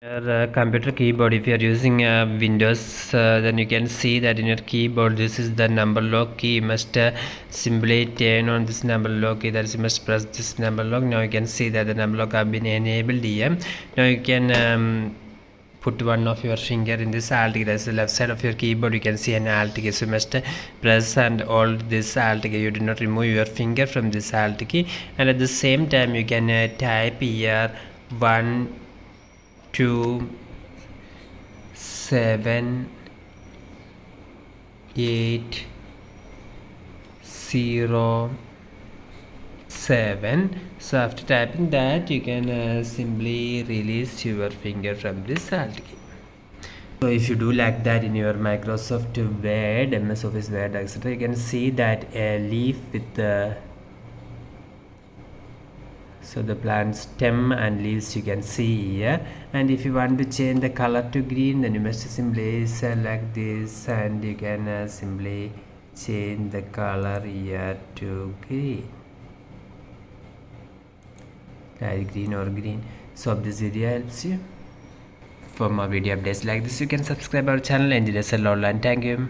Your computer keyboard, if you are using Windows, then you can see that in your keyboard this is the number lock key. You must simply turn on this number lock key, that is you must press this number lock. Now you can see that the number lock have been enabled here. Now you can put one of your finger in this alt key, that's the left side of your keyboard. You can see an alt key, so you must press and hold this alt key. You do not remove your finger from this alt key, and at the same time you can type here 1 2 7 8 0 7. So after typing that, you can simply release your finger from this alt key. So if you do like that in your Microsoft Word, MS Office Word, etc., you can see that a leaf with the so the plant stem and leaves you can see here. And if you want to change the color to green, then you must simply select this and you can simply change the color here to green, like green or green. So hope this video helps you. For more video updates like this, you can subscribe our channel. Enjoy the and thank you.